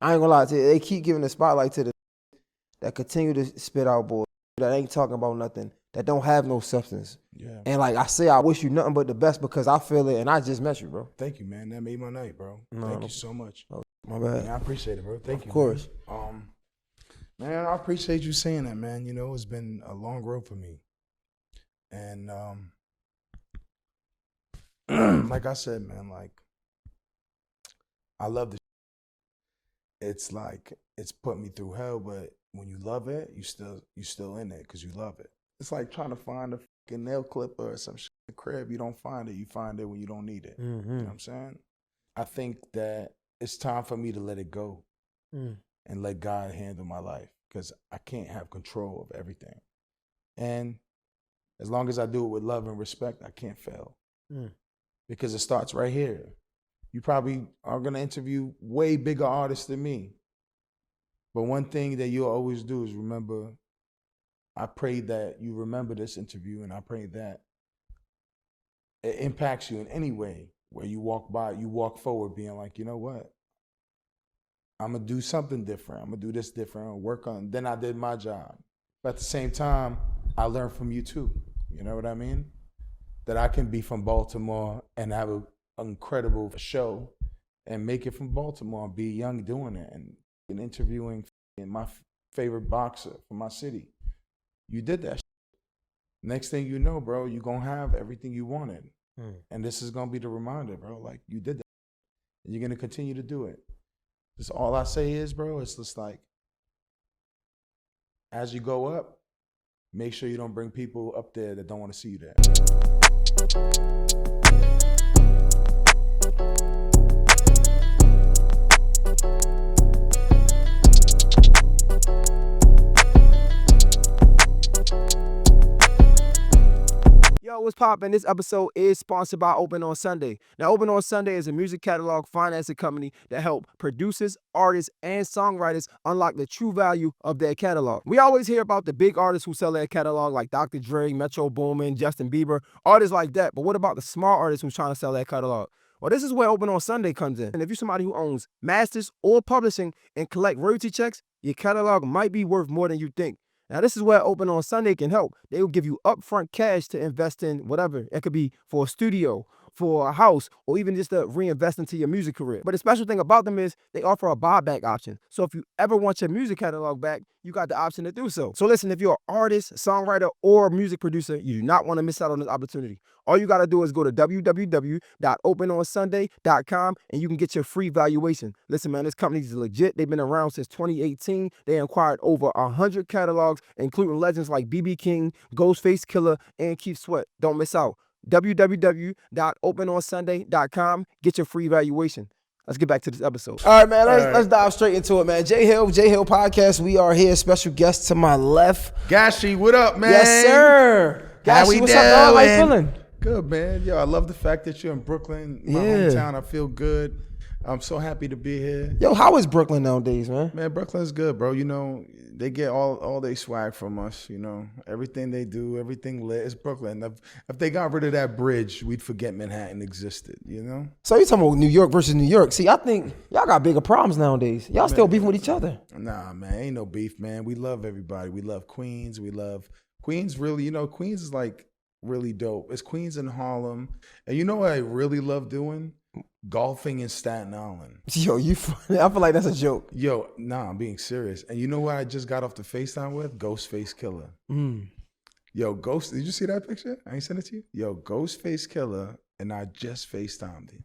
I ain't gonna lie to you. They keep giving the spotlight to the that continue to spit out boys that ain't talking about nothing, that don't have no substance. Yeah. And like I say, I wish you nothing but the best because I feel it and I just met you, bro. Thank you, man. That made my night, bro. Thank you so much. Oh, my bad. Man, I appreciate it, bro. Thank you. Of course. Man, I appreciate you saying that, man. You know, it's been a long road for me. And like I said, man, like I love this. It's like it's put me through hell, but when you love it, you still in it because you love it. It's like trying to find a fucking nail clipper or some shit in the crib. You don't find it. You find it when you don't need it. Mm-hmm. You know what I'm saying? I think that it's time for me to let it go and let God handle my life because I can't have control of everything. And as long as I do it with love and respect, I can't fail because it starts right here. You probably are going to interview way bigger artists than me. But one thing that you'll always do is remember, I pray that you remember this interview and I pray that it impacts you in any way where you walk forward being like, you know what? I'm going to do something different. I'm going to do this different. I'll work on, then I did my job. But at the same time, I learned from you too. You know what I mean? That I can be from Baltimore and have an incredible show and make it from Baltimore and be young doing it and interviewing my favorite boxer from my city. You did that shit. Next thing you know, bro, you're going to have everything you wanted. And this is going to be the reminder, bro, like you did that. And you're going to continue to do it. Just all I say is, bro, it's just like, as you go up, make sure you don't bring people up there that don't want to see you there. Yo, what's poppin'? This episode is sponsored by Open on Sunday. Now, Open on Sunday is a music catalog financing company that help producers, artists, and songwriters unlock the true value of their catalog. We always hear about the big artists who sell their catalog like Dr. Dre, Metro Boomin, Justin Bieber, artists like that. But what about the small artists who's trying to sell their catalog? Well, this is where Open on Sunday comes in. And if you're somebody who owns masters or publishing and collect royalty checks, your catalog might be worth more than you think. Now, this is where Open on Sunday can help. They will give you upfront cash to invest in whatever. It could be for a studio, for a house, or even just to reinvest into your music career. But the special thing about them is they offer a buyback option. So if you ever want your music catalog back, you got the option to do so. So listen, if you're an artist, songwriter, or music producer, you do not want to miss out on this opportunity. All you got to do is go to www.openonsunday.com and you can get your free valuation. Listen, man, this company is legit. They've been around since 2018. They acquired over 100 catalogs, including legends like B.B. King, Ghostface Killer, and Keith Sweat. Don't miss out. www.openonsunday.com. Get your free valuation. Let's get back to this episode. All right, man. Let's dive straight into it, man. J Hill Podcast. We are here. Special guest to my left. Gashi, what up, man? Yes, sir. Gashi, what's up, dog? How you feeling? Good, man. Yo, I love the fact that you're in Brooklyn, my hometown. I feel good. I'm so happy to be here. Yo, how is Brooklyn nowadays, man? Man, Brooklyn's good, bro. You know, they get all they swag from us, you know. Everything they do, everything lit. It's Brooklyn. If they got rid of that bridge, we'd forget Manhattan existed, you know? So you talking about New York versus New York. See, I think y'all got bigger problems nowadays. Y'all still beefing with each other. Nah, man, ain't no beef, man. We love everybody. We love Queens. We love Queens, really. You know, Queens is like really dope. It's Queens and Harlem. And you know what I really love doing? Golfing in Staten Island. Yo, you funny. I feel like that's a joke. Yo, nah, I'm being serious. And you know what I just got off the FaceTime with? Ghostface Killer. Yo, Ghost, did you see that picture? I ain't sent it to you? Yo, Ghostface Killer, and I just FaceTimed him.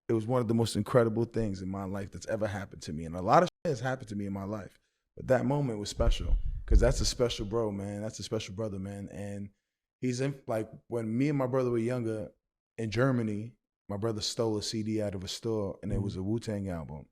It was one of the most incredible things in my life that's ever happened to me. And a lot of shit has happened to me in my life. But that moment was special because that's a special bro, man. That's a special brother, man. And he's in, like, when me and my brother were younger in Germany, my brother stole a CD out of a store, and it was a Wu-Tang album.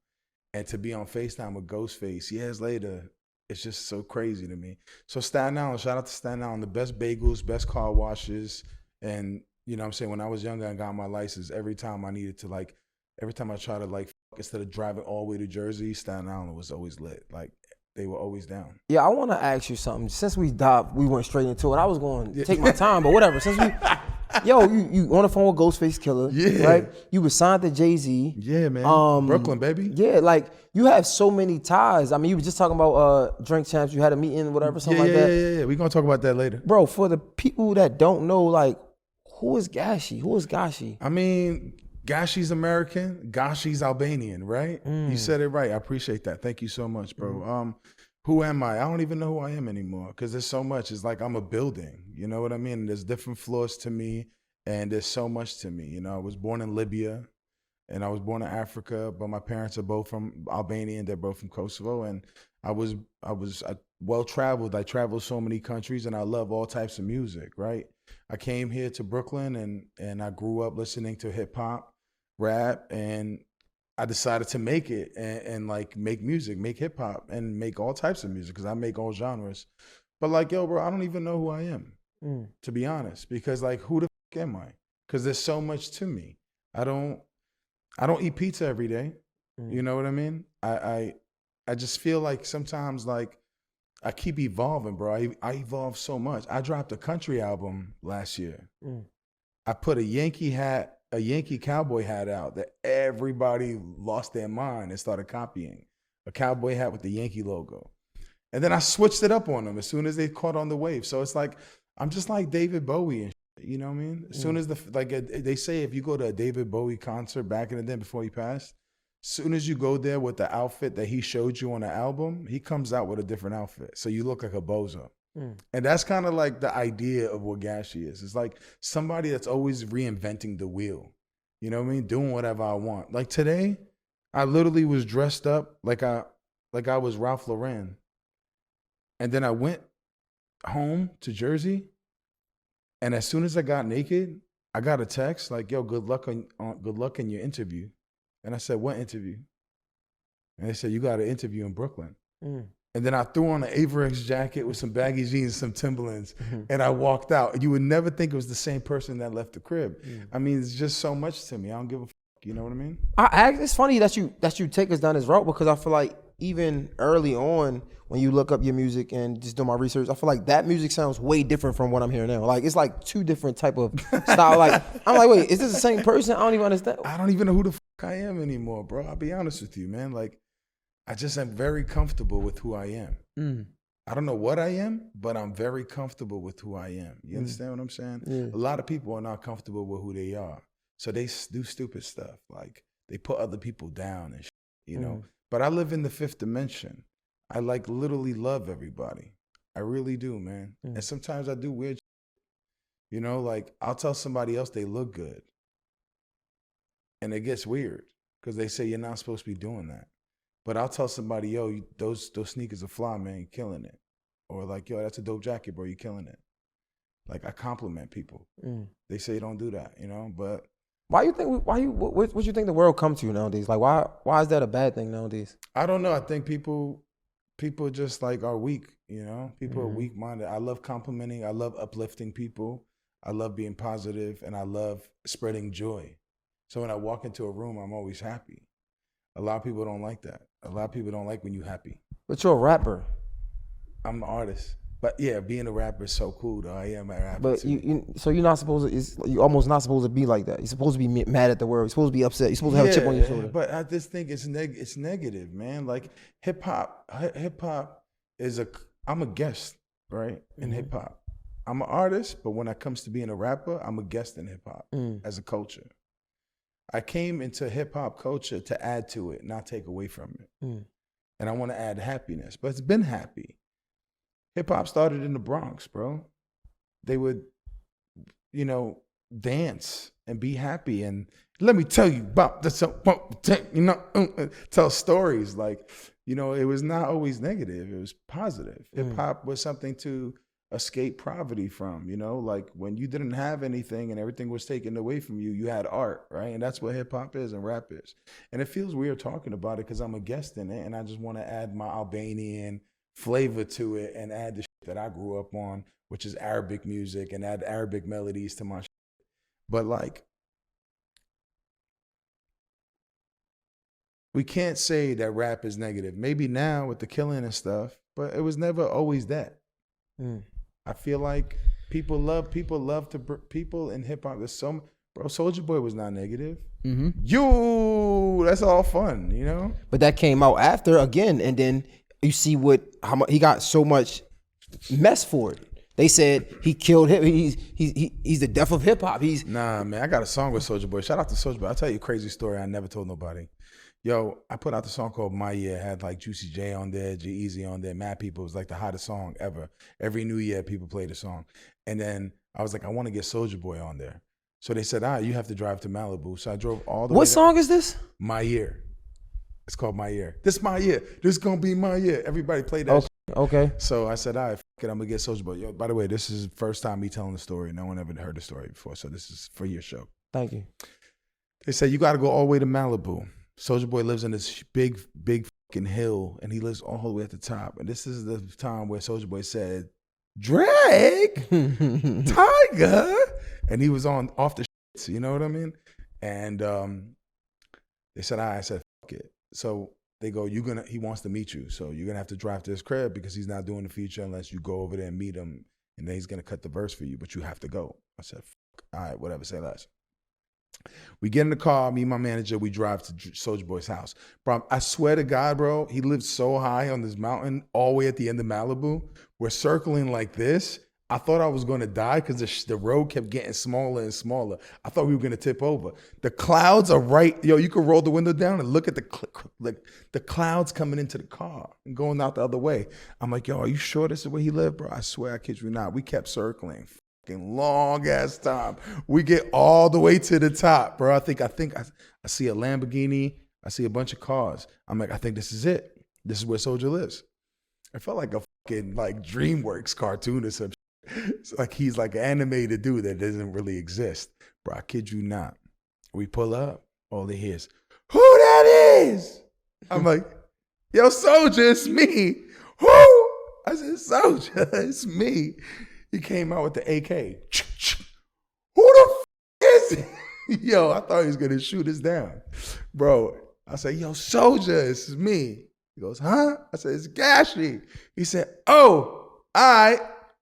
And to be on FaceTime with Ghostface years later, it's just so crazy to me. So Staten Island, shout out to Staten Island, the best bagels, best car washes. And, you know what I'm saying, when I was younger and got my license, every time I needed to, like, every time I tried to, like, instead of driving all the way to Jersey, Staten Island was always lit. Like, they were always down. Yeah, I want to ask you something. Since we went straight into it. I was going to take my time, but whatever. Yo, you on the phone with Ghostface Killer, Yeah. right? You were signed to Jay-Z. Yeah, man. Brooklyn, baby. Yeah, like you have so many ties. I mean, you were just talking about Drink Champs. You had a meeting, whatever, something like that. Yeah. We're gonna talk about that later. Bro, for the people that don't know, like, who is Gashi? Who is Gashi? I mean, Gashi's American, Gashi's Albanian, right? You said it right. I appreciate that. Thank you so much, bro. Who am I? I don't even know who I am anymore because there's so much. It's like I'm a building. You know what I mean? There's different floors to me, and there's so much to me. You know, I was born in Libya, and I was born in Africa, but my parents are both from Albania, and they're both from Kosovo. And I was well traveled. I traveled so many countries, and I love all types of music. Right? I came here to Brooklyn, and I grew up listening to hip hop, rap, and I decided to make it and like make music, make hip hop, and make all types of music because I make all genres. But like, yo, bro, I don't even know who I am, to be honest, because like, who the f- am I? Because there's so much to me. I don't eat pizza every day. You know what I mean? I just feel like sometimes like I keep evolving, bro. I evolve so much. I dropped a country album last year. I put a Yankee cowboy hat out that everybody lost their mind and started copying. A cowboy hat with the Yankee logo. And then I switched it up on them as soon as they caught on the wave. So it's like, I'm just like David Bowie and shit, you know what I mean? As soon as they say if you go to a David Bowie concert back in the day before he passed, as soon as you go there with the outfit that he showed you on the album, he comes out with a different outfit. So you look like a bozo. And that's kind of like the idea of what Gashi is. It's like somebody that's always reinventing the wheel. You know what I mean? Doing whatever I want. Like today, I literally was dressed up like I was Ralph Lauren. And then I went home to Jersey. And as soon as I got naked, I got a text like, "Yo, good luck in your interview." And I said, "What interview?" And they said, "You got an interview in Brooklyn." And then I threw on an Averex jacket with some baggy jeans, some Timberlands, and I walked out. You would never think it was the same person that left the crib. I mean, it's just so much to me. I don't give a fuck. You know what I mean? It's funny that you take us down this route because I feel like even early on when you look up your music and just do my research, I feel like that music sounds way different from what I'm hearing now. Like it's like two different type of style. Like I'm like, wait, is this the same person? I don't even understand. I don't even know who the fuck I am anymore, bro. I'll be honest with you, man. Like I just am very comfortable with who I am. I don't know what I am, but I'm very comfortable with who I am. You understand what I'm saying? Yeah. A lot of people are not comfortable with who they are. So they do stupid stuff. Like they put other people down and shit, you know. But I live in the fifth dimension. I like literally love everybody. I really do, man. And sometimes I do weird shit. You know, like I'll tell somebody else they look good. And it gets weird because they say you're not supposed to be doing that. But I'll tell somebody, yo, those sneakers are fly, man, you're killing it. Or like, yo, that's a dope jacket, bro, you're killing it. Like I compliment people. They say don't do that, you know, but what you think the world come to nowadays? Like why is that a bad thing nowadays? I don't know. I think people just like are weak, you know? People are weak minded. I love complimenting, I love uplifting people, I love being positive, and I love spreading joy. So when I walk into a room, I'm always happy. A lot of people don't like that. A lot of people don't like when you're happy. But you're a rapper. I'm an artist. But yeah, being a rapper is so cool though. I am a rapper. But so you're not supposed to, you're almost not supposed to be like that. You're supposed to be mad at the world. You're supposed to be upset. You're supposed to have a chip on your shoulder. But I just think it's negative, man. Like hip hop is I'm a guest, right? In hip hop. I'm an artist, but when it comes to being a rapper, I'm a guest in hip hop as a culture. I came into hip hop culture to add to it, not take away from it. And I want to add happiness, but it's been happy. Hip hop started in the Bronx, bro. They would, you know, dance and be happy. And let me tell you about this, you know, tell stories. Like, you know, it was not always negative. It was positive. Hip hop was something to escape poverty from, you know, like when you didn't have anything and everything was taken away from you, you had art, right? And that's what hip hop is and rap is. And it feels weird talking about it because I'm a guest in it and I just want to add my Albanian flavor to it and add the shit that I grew up on, which is Arabic music, and add Arabic melodies to my shit. But like, we can't say that rap is negative. Maybe now with the killing and stuff, but it was never always that. I feel like People in hip hop. There's some bro. Soulja Boy was not negative. That's all fun, you know. But that came out after again, and then you see how much he got so much mess for it. They said he killed him. He's the death of hip hop. Nah, man. I got a song with Soulja Boy. Shout out to Soulja Boy. I'll tell you a crazy story I never told nobody. Yo, I put out the song called My Year. It had like Juicy J on there, G-Eazy on there, mad people. It was like the hottest song ever. Every New Year, people played the song. And then I was like, I want to get Soulja Boy on there. So they said, you have to drive to Malibu. So I drove all the way. What song is this? My Year. It's called My Year. This my year. This gonna be my year. Everybody played that. Okay. So I said, all right, fuck it, I'm gonna get Soulja Boy. Yo, by the way, this is the first time me telling the story. No one ever heard the story before. So this is for your show. Thank you. They said, you gotta go all the way to Malibu. Soulja Boy lives in this big fucking hill, and he lives all the way at the top. And this is the time where Soulja Boy said, Drake, Tiger, and he was off the shits, you know what I mean? And they said, I said, fuck it. So they go, he wants to meet you, so you're gonna have to drive to his crib because he's not doing the feature unless you go over there and meet him, and then he's gonna cut the verse for you, but you have to go. I said, fuck, all right, whatever, say less. We get in the car, me and my manager, we drive to Soulja Boy's house. Bro, I swear to God, bro, he lives so high on this mountain, all the way at the end of Malibu. We're circling like this. I thought I was going to die because the road kept getting smaller and smaller. I thought we were going to tip over. The clouds are right. Yo, you can roll the window down and look at the clouds coming into the car and going out the other way. I'm like, yo, are you sure this is where he lived, bro? I swear, I kid you not. We kept circling. Long ass time. We get all the way to the top, bro. I think I see a Lamborghini. I see a bunch of cars. I'm like, I think this is it. This is where Soulja lives. I felt like a fucking like DreamWorks cartoon or some shit. It's like he's like an animated dude that doesn't really exist. Bro, I kid you not. We pull up, all they hear is, who that is? I'm like, yo, Soulja, it's me. Who? I said, Soulja, it's me. He came out with the AK. Who the is it? Yo, I thought he was going to shoot us down. Bro, I said, yo, Soulja, this is me. He goes, huh? I said, it's Gashi. He said, oh, all right.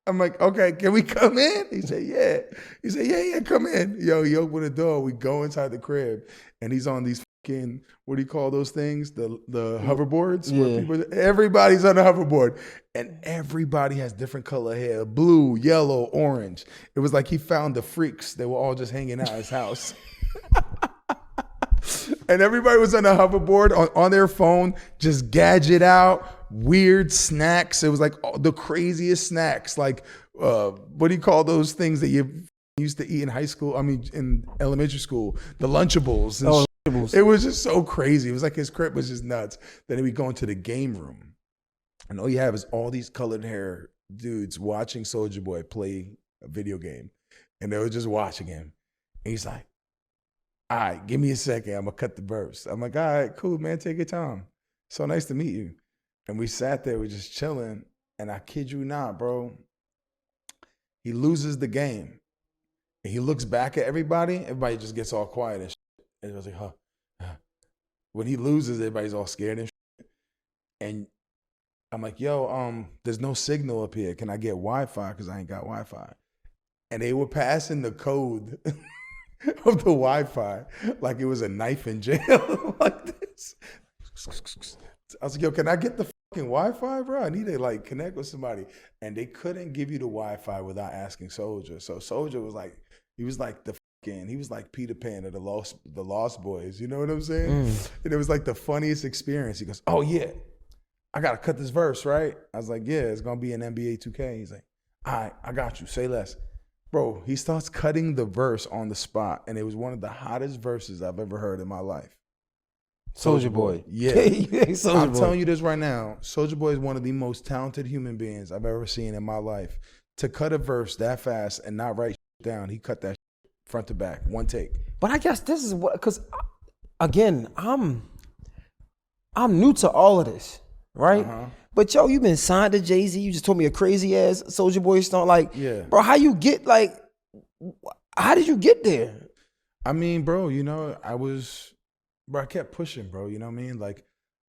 I'm like, okay, can we come in? He said, yeah. He said, yeah, come in. Yo, he opened the door. We go inside the crib, and he's on these fucking, what do you call those things? The hoverboards? Yeah. Where everybody's on a hoverboard, and everybody has different color hair, blue, yellow, orange. It was like he found the freaks. They were all just hanging out at his house. And everybody was on a hoverboard on their phone, just gadget out, weird snacks. It was like the craziest snacks. Like, what do you call those things that you used to eat in high school? I mean, in elementary school, the Lunchables. And Lunchables. It was just so crazy. It was like his crib was just nuts. Then we go into the game room, and all you have is all these colored hair dudes watching Soulja Boy play a video game. And they were just watching him. And he's like, all right, give me a second. I'm going to cut the verse. I'm like, all right, cool, man. Take your time. So nice to meet you. And we sat there, we just chilling. And I kid you not, bro. He loses the game. And he looks back at everybody. Everybody just gets all quiet and shit. And I was like, huh. When he loses, everybody's all scared and shit. And I'm like, yo, there's no signal up here. Can I get Wi-Fi? Because I ain't got Wi-Fi. And they were passing the code of the Wi-Fi like it was a knife in jail like this. I was like, yo, can I get the fucking Wi-Fi, bro? I need to like connect with somebody. And they couldn't give you the Wi-Fi without asking Soulja. So Soulja was like, he was like Peter Pan of the Lost Boys. You know what I'm saying? And it was like the funniest experience. He goes, oh yeah, I gotta cut this verse, right? I was like, yeah, it's gonna be an NBA 2K. He's like, all right, I got you, say less. Bro, he starts cutting the verse on the spot, and it was one of the hottest verses I've ever heard in my life. Soulja Boy. Yeah. I'm telling you this right now. Soulja Boy is one of the most talented human beings I've ever seen in my life. To cut a verse that fast and not write down, he cut that front to back, one take. But I guess this is what, because again, I'm new to all of this, right? But yo, you been signed to Jay-Z. You just told me a crazy ass Soulja Boy stunt. Like, yeah, bro, how did you get there? I mean, bro, you know, I kept pushing, bro. You know what I mean? Like,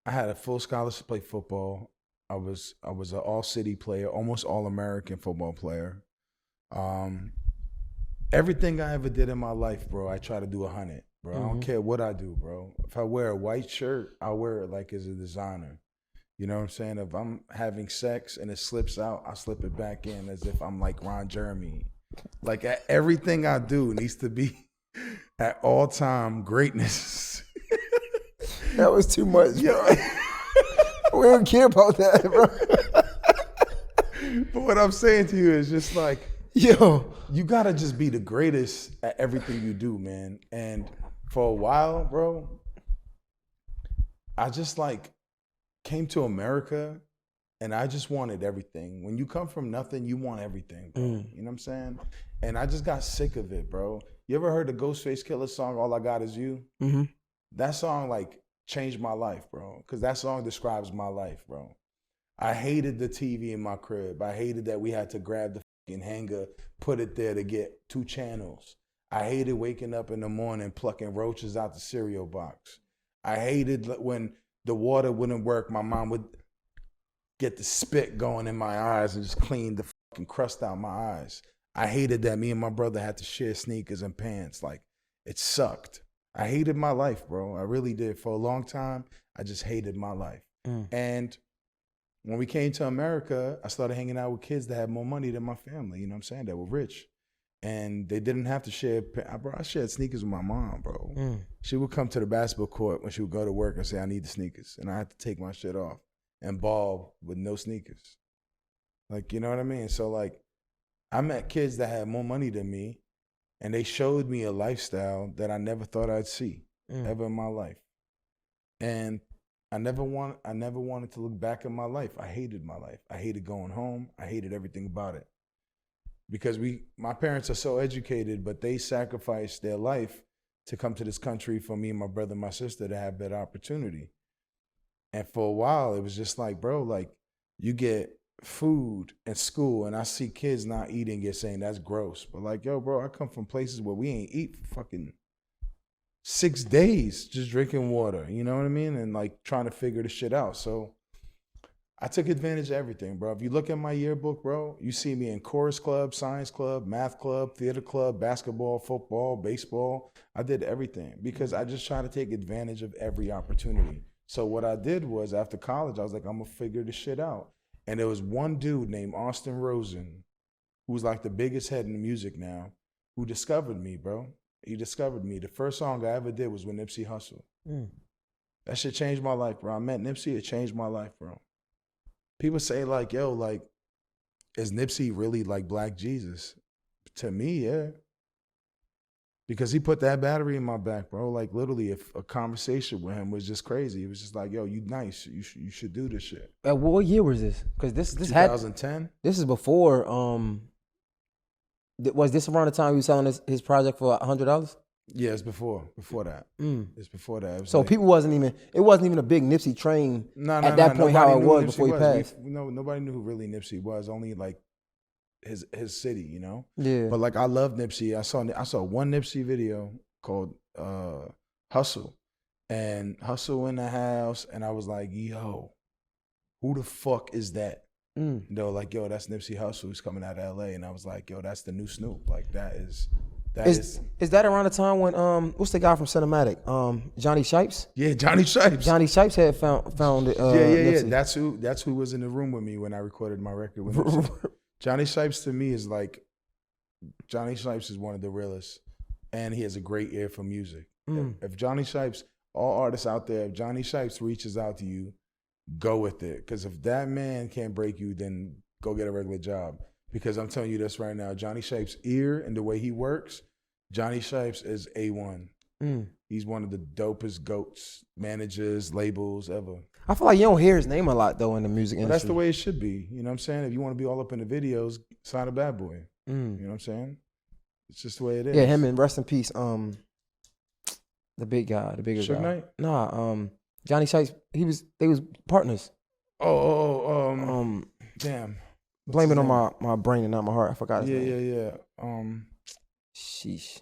I had a full scholarship to play football. I was an all-city player, almost all-American football player. Everything I ever did in my life, bro, I try to do 100, bro. I don't care what I do, bro. If I wear a white shirt, I wear it like as a designer. You know what I'm saying? If I'm having sex and it slips out, I slip it back in as if I'm like Ron Jeremy. Like everything I do needs to be at all time greatness. That was too much, bro. We don't care about that, bro. But what I'm saying to you is just like, yo, you gotta just be the greatest at everything you do, man. And for a while, bro, I just like came to America and I just wanted everything. When you come from nothing, you want everything, bro. You know what I'm saying? And I just got sick of it, bro. You ever heard the Ghostface Killer song, All I Got Is You? Mm-hmm. That song like changed my life, bro. Because that song describes my life, bro. I hated the TV in my crib. I hated that we had to grab the fucking hanger, put it there to get 2 channels. I hated waking up in the morning plucking roaches out the cereal box. I hated when the water wouldn't work. My mom would get the spit going in my eyes and just clean the fucking crust out my eyes. I hated that me and my brother had to share sneakers and pants. Like, it sucked. I hated my life, bro. I really did. For a long time, I just hated my life. And when we came to America, I started hanging out with kids that had more money than my family, you know what I'm saying, that were rich. And they didn't have to share, bro, I shared sneakers with my mom, bro. She would come to the basketball court when she would go to work and say, I need the sneakers. And I had to take my shit off and ball with no sneakers. Like, you know what I mean? So, like, I met kids that had more money than me, and they showed me a lifestyle that I never thought I'd see ever in my life. And I never wanted to look back in my life. I hated my life. I hated going home. I hated everything about it. Because my parents are so educated, but they sacrificed their life to come to this country for me and my brother and my sister to have better opportunity. And for a while, it was just like, bro, like, you get food and school, and I see kids not eating, you're saying that's gross. But like, yo, bro, I come from places where we ain't eat for fucking 6 days just drinking water, you know what I mean? And like trying to figure the shit out. So I took advantage of everything, bro. If you look at my yearbook, bro, you see me in chorus club, science club, math club, theater club, basketball, football, baseball. I did everything because I just try to take advantage of every opportunity. So what I did was after college, I was like, I'm gonna figure this shit out. And there was one dude named Austin Rosen, who's like the biggest head in music now, who discovered me, bro. He discovered me. The first song I ever did was with Nipsey Hussle. That shit changed my life, bro. I met Nipsey, it changed my life, bro. People say like, yo, like, is Nipsey really like Black Jesus? To me, yeah. Because he put that battery in my back, bro. Like literally, if a conversation with him was just crazy, it was just like, yo, you nice. You should do this shit. What year was this? Because this 2010. This is before. Was this around the time he was selling his project for $100? Yeah, it's before that. It's before that. So like, people wasn't even a big Nipsey train at that point. Nobody how it was before he passed. Nobody knew who really Nipsey was. Only like his city, you know. Yeah. But like I love Nipsey. I saw one Nipsey video called Hustle, and Hustle in the house, and I was like, yo, who the fuck is that? They were like, yo, that's Nipsey Hussle who's coming out of LA, and I was like, yo, that's the new Snoop. Like is that around the time when what's the guy from Cinematic? Johnny Shipes? Yeah, Johnny Shipes. Johnny Shipes had found it. Yeah. That's who was in the room with me when I recorded my record with Nipsey. Johnny Shipes to me is like, Johnny Shipes is one of the realest, and he has a great ear for music. If Johnny Shipes, all artists out there, if Johnny Shipes reaches out to you, go with it. Because if that man can't break you, then go get a regular job. Because I'm telling you this right now, Johnny Shipes' ear and the way he works, Johnny Shipes is A1. He's one of the dopest goats, managers, labels ever. I feel like you don't hear his name a lot though in the music industry. That's the way it should be. You know what I'm saying? If you want to be all up in the videos, sign a Bad Boy. You know what I'm saying? It's just the way it is. Yeah, him and rest in peace. The big guy, the bigger guy. Suge Knight? Nah, Johnny Shipes. They was partners. Damn. Blame it on my brain and not my heart. I forgot his name. Yeah. Sheesh.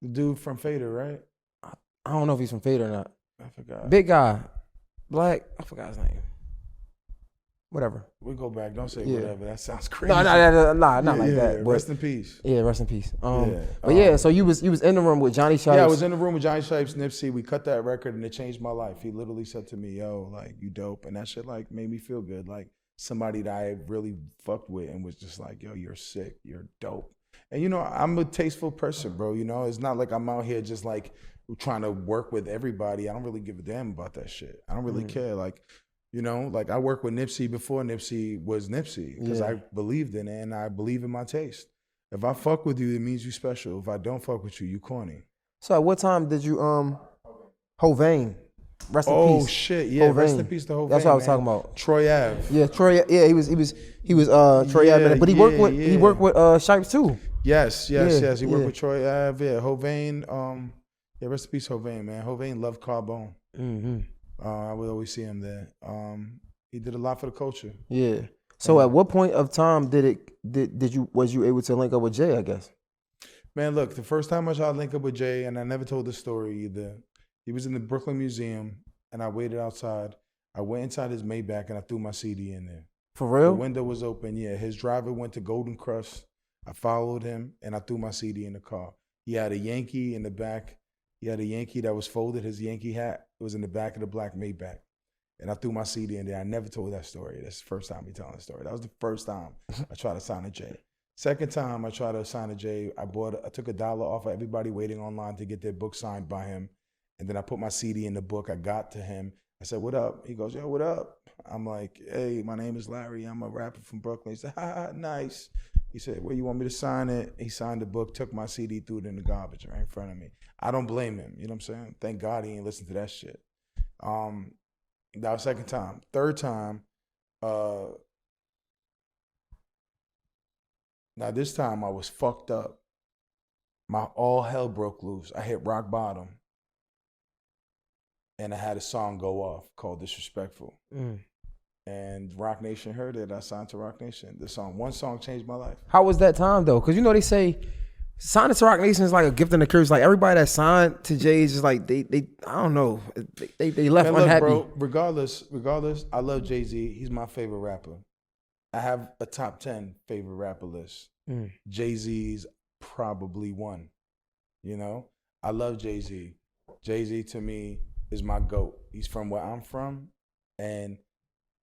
The dude from Fader, right? I don't know if he's from Fader or not. I forgot. Big guy. Black. I forgot his name. whatever. We go back. Don't say Yeah. whatever. That sounds crazy. No, not like that. Yeah. But Rest in peace. yeah, rest in peace. Yeah. But yeah, so you was in the room with Johnny Shipes. Yeah, I was in the room with Johnny Shipes, Nipsey. We cut that record and it changed my life. He literally said to me, "Yo, like you dope," and that shit like made me feel good. Like somebody that I really fucked with and was just like, "Yo, you're sick. You're dope." And you know, I'm a tasteful person, bro. You know, it's not like I'm out here just like trying to work with everybody. I don't really give a damn about that shit. I don't really care. Like, you know, like I worked with Nipsey before Nipsey was Nipsey because I believed in it and I believe in my taste. If I fuck with you, it means you special. If I don't fuck with you, you corny. So at what time did you Hovain? Rest in peace. Oh shit, yeah. Hovain. Rest in peace to Hovain. That's what I was man. talking about. Troy Ave. Yeah, Troy. Yeah, he was Troy Ave, but he worked with Shipes too. Yes. He worked with Troy Ave. Yeah, Hovain. Yeah, rest in peace, Hovain, man. Hovain loved Carbone. Mm-hmm. I would always see him there. He did a lot for the culture. Yeah. So at what point of time was you able to link up with Jay, I guess? Man, look, the first time I tried to link up with Jay, and I never told this story either. He was in the Brooklyn Museum, and I waited outside. I went inside his Maybach, and I threw my CD in there. For real? The window was open, yeah. His driver went to Golden Crust. I followed him, and I threw my CD in the car. He had a Yankee in the back. He had a Yankee that was folded, his Yankee hat. It was in the back of the black Maybach. And I threw my CD in there. I never told that story. That's the first time me telling the story. That was the first time I tried to sign a Jay. Second time I tried to sign a Jay, I took $1 off of everybody waiting online to get their book signed by him. And then I put my CD in the book. I got to him. I said, "What up?" He goes, "Yo, what up?" I'm like, "Hey, my name is Larry. I'm a rapper from Brooklyn." He said, "Ha, nice." He said, "Well, you want me to sign it?" He signed the book, took my CD, threw it in the garbage right in front of me. I don't blame him. You know what I'm saying? Thank God he ain't listened to that shit. That was second time. Third time, now this time I was fucked up. All hell broke loose. I hit rock bottom. And I had a song go off called Disrespectful. And Roc Nation heard it. I signed to Roc Nation. One song changed my life. How was that time though? Because you know they say signing to Roc Nation is like a gift and a curse. Like everybody that signed to Jay is just like they I don't know. They left unhappy. Bro, regardless, I love Jay-Z. He's my favorite rapper. I have a top 10 favorite rapper list. Jay-Z's probably one. You know? I love Jay-Z. Jay-Z to me is my GOAT. He's from where I'm from. And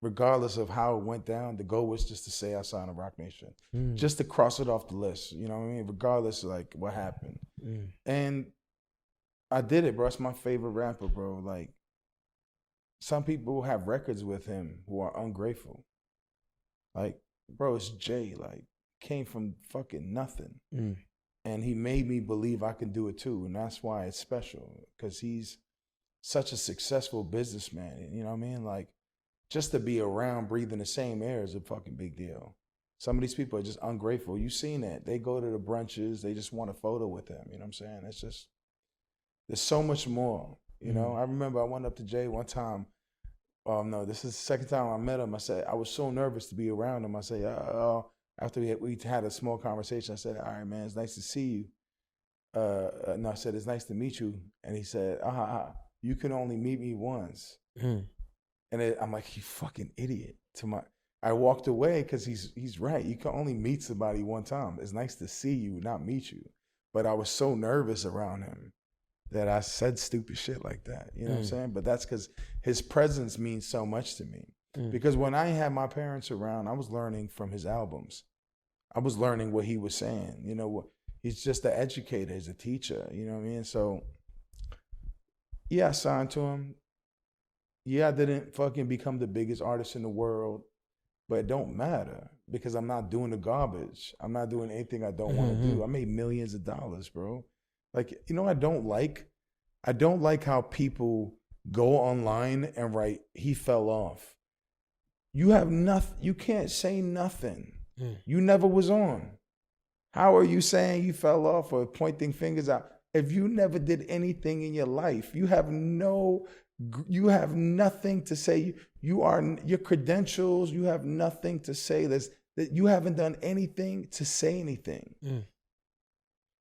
regardless of how it went down, the goal was just to say I signed to Roc Nation. Just to cross it off the list. You know what I mean? Regardless of like what happened. And I did it, bro. It's my favorite rapper, bro. Like, some people have records with him who are ungrateful. Like, bro, it's Jay. Like, came from fucking nothing. And he made me believe I can do it too. And that's why it's special. Because he's such a successful businessman. You know what I mean? Like, just to be around breathing the same air is a fucking big deal. Some of these people are just ungrateful. You've seen that. They go to the brunches. They just want a photo with them. You know what I'm saying? It's just, there's so much more. You know, I remember I went up to Jay one time. No, this is the second time I met him. I said, I was so nervous to be around him. I said, after we had a small conversation, I said, "All right, man, it's nice to see you." No, I said, "It's nice to meet you." And he said, "You can only meet me once." And I'm like, "You fucking idiot." I walked away because he's right. You can only meet somebody one time. It's nice to see you, not meet you. But I was so nervous around him that I said stupid shit like that. You know what I'm saying? But that's because his presence means so much to me. Because when I had my parents around, I was learning from his albums. I was learning what he was saying. You know, he's just an educator, he's a teacher. You know what I mean? So, yeah, I signed to him. Yeah, I didn't fucking become the biggest artist in the world, but it don't matter because I'm not doing the garbage. I'm not doing anything I don't want to do. I made millions of dollars, bro. Like, you know, I don't like how people go online and write, "He fell off." You have nothing. You can't say nothing. You never was on. How are you saying you fell off or pointing fingers out? If you never did anything in your life, you have nothing to say. Your credentials, you have nothing to say. That you haven't done anything to say anything.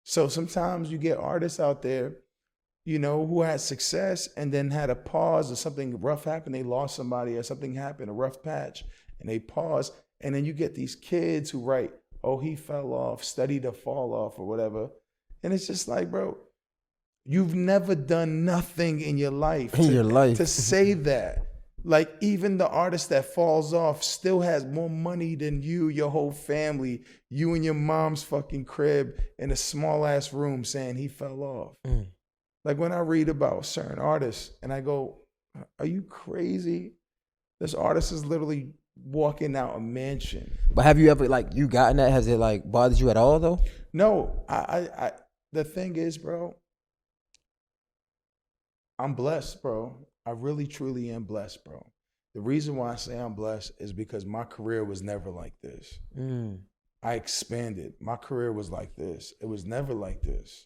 So sometimes you get artists out there, you know, who had success and then had a pause or something rough happened. They lost somebody or something happened, a rough patch. and they pause. And then you get these kids who write, oh, he fell off, study to fall off or whatever. And it's just like, bro, you've never done nothing in your life to say that. Like, even the artist that falls off still has more money than you, your whole family, you and your mom's fucking crib in a small ass room saying he fell off. Like, when I read about certain artists and I go, are you crazy? This artist is literally walking out a mansion. But have you ever, like, you gotten that? Has it, like, bothered you at all, though? No, I the thing is, bro, I'm blessed, bro. I really, truly am blessed, bro. The reason why I say I'm blessed is because my career was never like this. I expanded. My career was like this. It was never like this.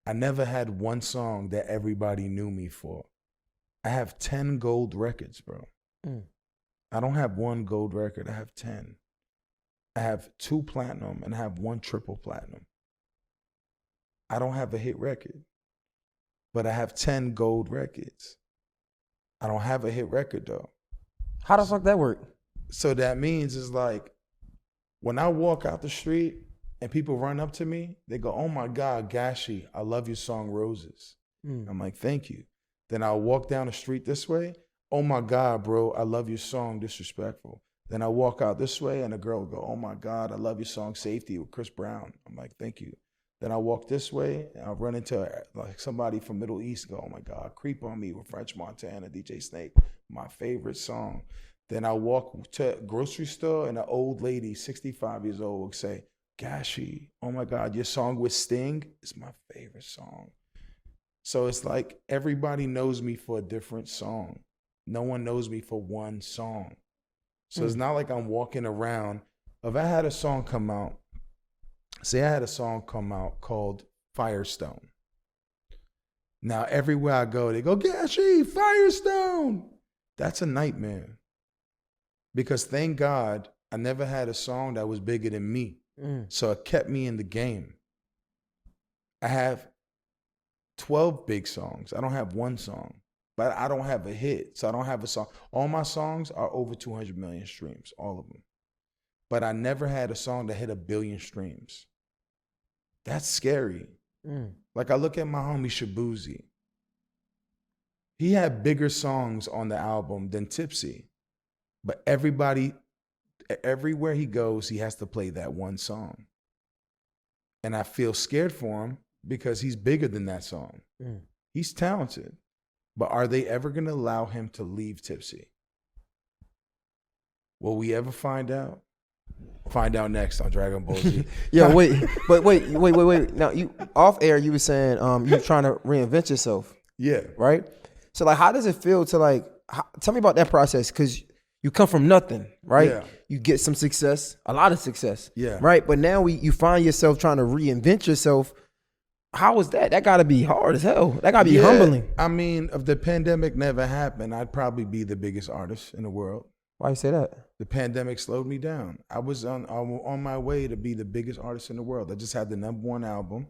I never had one song that everybody knew me for. I have 10 gold records, bro. I don't have one gold record. I have 10. I have 2 platinum and I have 1 triple platinum. I don't have a hit record, but I have 10 gold records. I don't have a hit record though. How the fuck that work? So that means it's like, when I walk out the street and people run up to me, they go, oh my God, Gashi, I love your song Roses. I'm like, thank you. Then I'll walk down the street this way. Oh my God, bro, I love your song Disrespectful. Then I walk out this way and a girl will go, oh my God, I love your song Safety with Chris Brown. I'm like, thank you. Then I walk this way and I'll run into like somebody from Middle East, go, oh my God, Creep on Me with French Montana, DJ Snake, my favorite song. Then I walk to a grocery store and an old lady, 65 years old, will say, Gashi, oh my God, your song with Sting is my favorite song. So it's like everybody knows me for a different song. No one knows me for one song. So it's not like I'm walking around. If I had a song come out, say I had a song come out called Firestone. Now everywhere I go, they go, Gashi, Firestone. That's a nightmare. Because thank God I never had a song that was bigger than me. So it kept me in the game. I have 12 big songs. I don't have one song. But I don't have a hit, so I don't have a song. All my songs are over 200 million streams, all of them. But I never had a song that hit 1 billion streams. That's scary. Like, I look at my homie Shabuzi. He had bigger songs on the album than Tipsy. But everybody, everywhere he goes, he has to play that one song. And I feel scared for him because he's bigger than that song. He's talented. But are they ever going to allow him to leave Tipsy? Will we ever find out? Find out next on Dragon Ball Z. Yeah, wait. Now, you off air, you were saying you're trying to reinvent yourself. Yeah. Right? So, like, how does it feel to, like, tell me about that process? Because you come from nothing, right? Yeah. You get some success, a lot of success. Yeah. Right? But now you find yourself trying to reinvent yourself. How was that? That got to be hard as hell. That got to be humbling. I mean, if the pandemic never happened, I'd probably be the biggest artist in the world. Why you say that? The pandemic slowed me down. I was on my way to be the biggest artist in the world. I just had the #1 album,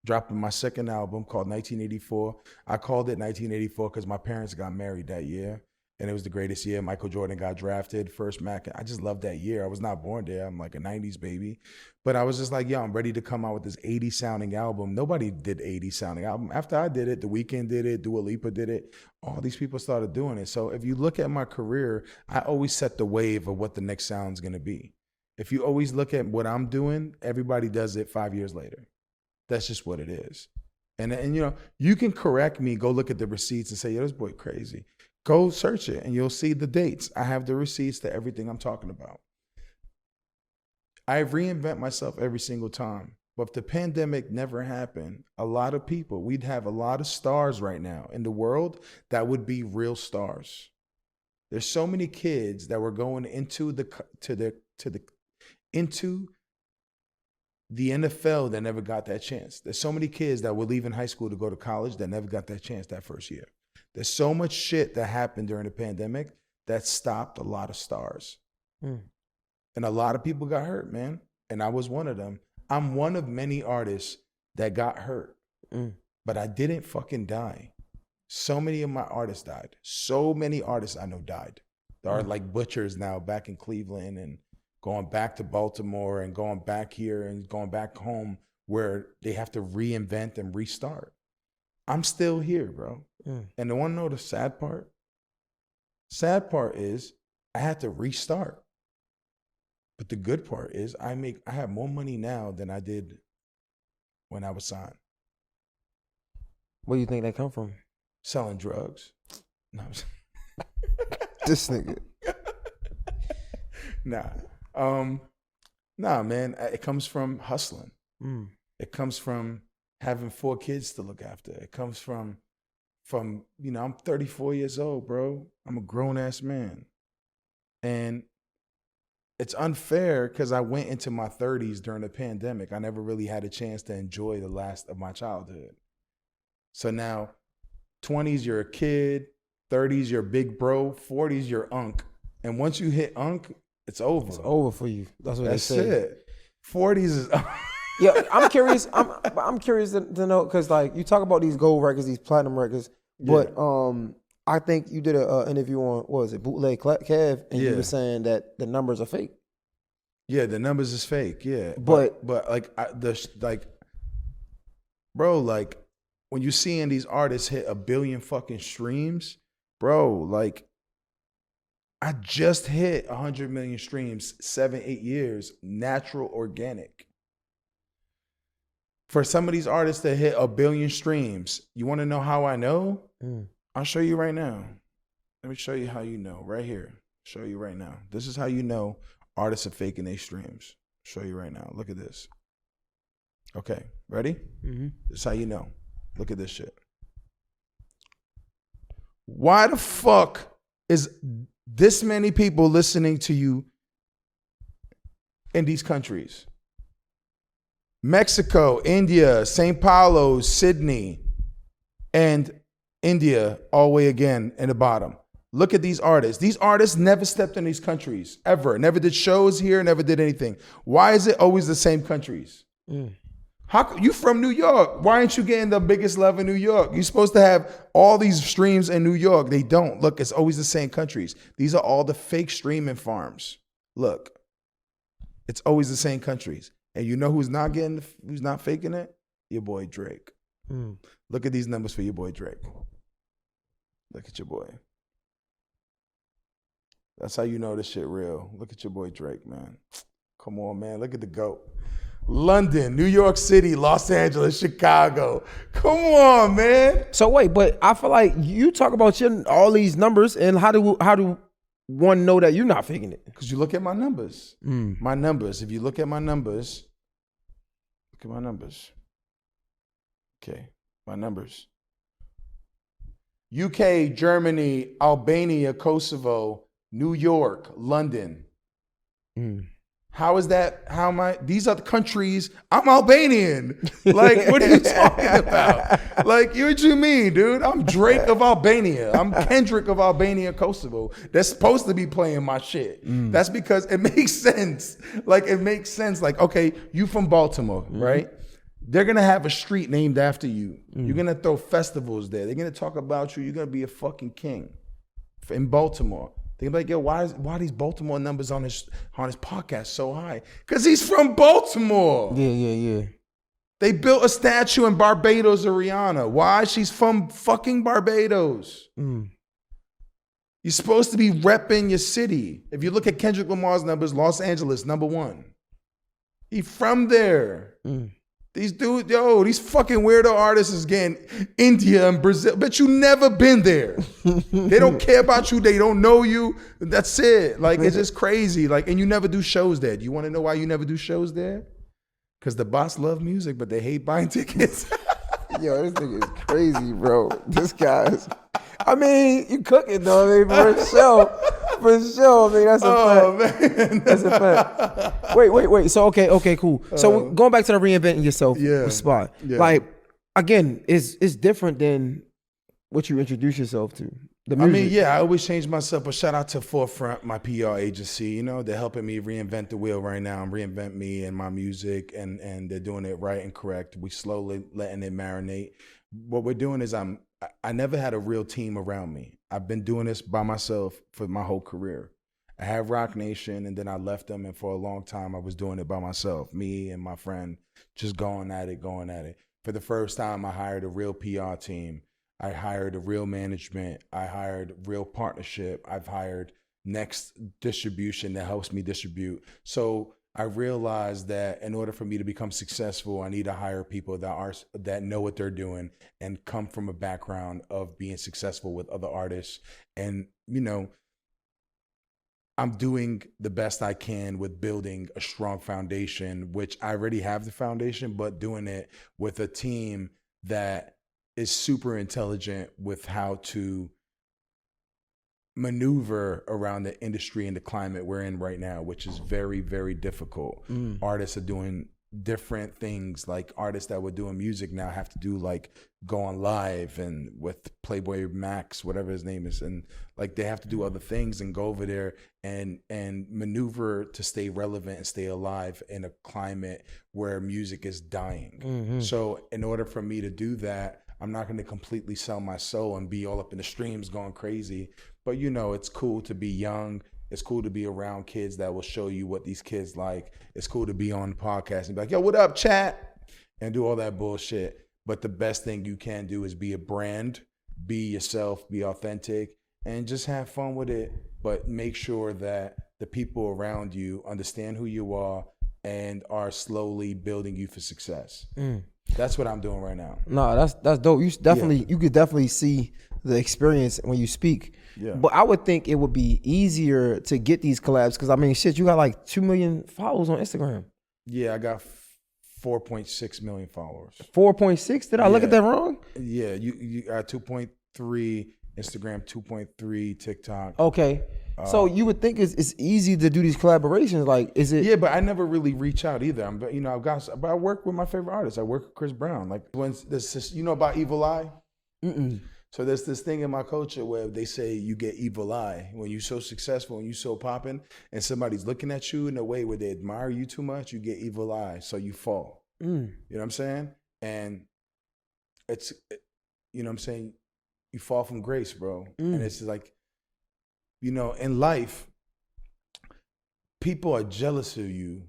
dropping my second album called 1984. I called it 1984 because my parents got married that year. And it was the greatest year. Michael Jordan got drafted, first Mac. I just loved that year. I was not born there. I'm like a 90s baby. But I was just like, yo, I'm ready to come out with this 80s sounding album. Nobody did 80s sounding album. After I did it, The Weeknd did it, Dua Lipa did it. All these people started doing it. So if you look at my career, I always set the wave of what the next sound's gonna be. If you always look at what I'm doing, everybody does it 5 years later. That's just what it is. And you know, you can correct me, go look at the receipts and say, yo, this boy crazy. Go search it and you'll see the dates. I have the receipts to everything I'm talking about. I reinvent myself every single time. But if the pandemic never happened, a lot of people, we'd have a lot of stars right now in the world that would be real stars. There's so many kids that were going into the NFL that never got that chance. There's so many kids that were leaving high school to go to college that never got that chance that first year. There's so much shit that happened during the pandemic that stopped a lot of stars. And a lot of people got hurt, man. And I was one of them. I'm one of many artists that got hurt. But I didn't fucking die. So many of my artists died. So many artists I know died. There are like butchers now back in Cleveland and going back to Baltimore and going back here and going back home where they have to reinvent and restart. I'm still here, bro. And the one know the sad part? Sad part is I had to restart. But the good part is I have more money now than I did when I was signed. Where do you think that come from? Selling drugs. No. This nigga. Nah, man. It comes from hustling. It comes from having 4 kids to look after. It comes from I'm 34 years old, bro. I'm a grown ass man. And it's unfair because I went into my 30s during the pandemic. I never really had a chance to enjoy the last of my childhood. So now 20s, you're a kid. 30s, you're big bro. 40s, you're unk. And once you hit unk, it's over. It's over for you. That's what That's they say. it. 40s is Yeah, I'm curious. I'm curious to know because like you talk about these gold records, these platinum records, but I think you did an interview on what was it, Bootleg Kev, and you were saying that the numbers are fake. Yeah, the numbers is fake. Yeah, but bro, like when you seeing these artists hit 1 billion fucking streams, bro, like I just hit 100 million streams 7-8 years, natural, organic. For some of these artists that hit 1 billion streams, you want to know how I know? I'll show you right now. Let me show you how you know. Right here. Show you right now. This is how you know artists are faking their streams. Show you right now. Look at this. Okay, ready? This is how you know. Look at this shit. Why the fuck is this many people listening to you in these countries? Mexico, India, St. Paulo, Sydney, and India all the way again in the bottom. Look at these artists. These artists never stepped in these countries, ever. Never did shows here, never did anything. Why is it always the same countries? How you from New York? Why aren't you getting the biggest love in New York? You're supposed to have all these streams in New York. They don't. Look, it's always the same countries. These are all the fake streaming farms. Look, it's always the same countries. And you know who's not faking it? Your boy Drake. Look at these numbers for your boy Drake. Look at your boy. That's how you know this shit real. Look at your boy Drake, man. Come on, man. Look at the GOAT. London, New York City, Los Angeles, Chicago. Come on, man. So wait, but I feel like you talk about all these numbers, and how do one know that you're not faking it? Because you look at my numbers. My numbers. If you look at my numbers, look at my numbers. Okay, my numbers. UK, Germany, Albania, Kosovo, New York, London. How is that? How am I? These are the countries. I'm Albanian. Like, what are you talking about? Like, what you mean, dude? I'm Drake of Albania. I'm Kendrick of Albania, Kosovo. They're supposed to be playing my shit. That's because it makes sense. Like, it makes sense. Like, okay, you from Baltimore, right? They're going to have a street named after you. You're going to throw festivals there. They're going to talk about you. You're going to be a fucking king in Baltimore. They're like, yo, why are these Baltimore numbers on his podcast so high? Because he's from Baltimore. Yeah. They built a statue in Barbados of Rihanna. Why? She's from fucking Barbados. You're supposed to be repping your city. If you look at Kendrick Lamar's numbers, Los Angeles, #1. He's from there. These dudes, these fucking weirdo artists is getting India and Brazil. But you never been there. They don't care about you. They don't know you. That's it. Like, it's just crazy. Like, and you never do shows there. Do you want to know why you never do shows there? Because the boss love music, but they hate buying tickets. Yo, this nigga is crazy, bro. This guy is, I mean, you cooking though, I mean, for sure. For sure. I mean, that's a fact. Man. That's a fact. Wait. So, okay, cool. So going back to the reinventing yourself spot. Yeah. Like, again, it's different than what you introduce yourself to. The music. I mean, yeah, I always change myself, but shout out to Forefront, my PR agency. They're helping me reinvent the wheel right now and reinvent me and my music, and they're doing it right and correct. We slowly letting it marinate. What we're doing is I never had a real team around me. I've been doing this by myself for my whole career. I had Roc Nation, and then I left them, and for a long time I was doing it by myself, me and my friend, just going at it. For the first time, I hired a real PR team. I hired a real management. I hired real partnership. I've hired Next Distribution that helps me distribute. So I realized that in order for me to become successful, I need to hire people that know what they're doing and come from a background of being successful with other artists. And, you know, I'm doing the best I can with building a strong foundation, which I already have the foundation, but doing it with a team that is super intelligent with how to maneuver around the industry and the climate we're in right now, which is very, very difficult. Artists are doing different things. Like artists that were doing music now have to do like go on live and with Playboy Max, whatever his name is, and like they have to do other things and go over there and maneuver to stay relevant and stay alive in a climate where music is dying. So in order for me to do that, I'm not going to completely sell my soul and be all up in the streams going crazy. But, you know, it's cool to be young. It's cool to be around kids that will show you what these kids like. It's cool to be on the podcast and be like, yo, what up, chat? And do all that bullshit. But the best thing you can do is be a brand, be yourself, be authentic, and just have fun with it. But make sure that the people around you understand who you are and are slowly building you for success. That's what I'm doing right now. No, that's dope. You could definitely see the experience when you speak. Yeah. But I would think it would be easier to get these collabs because I mean, shit, you got like 2 million followers on Instagram. Yeah, I got 4.6 million followers. 4.6? Did I look at that wrong? Yeah, you got 2.3 Instagram, 2.3 TikTok. Okay. So you would think it's easy to do these collaborations. Like, is it? Yeah, but I never really reach out either. But I work with my favorite artists. I work with Chris Brown. Like when this, you know about evil eye? So there's this thing in my culture where they say you get evil eye when you're so successful and you're so popping, and somebody's looking at you in a way where they admire you too much. You get evil eye, so you fall. You know what I'm saying? And it's, you know what I'm saying? You fall from grace, bro. And it's like, you know, in life, people are jealous of you,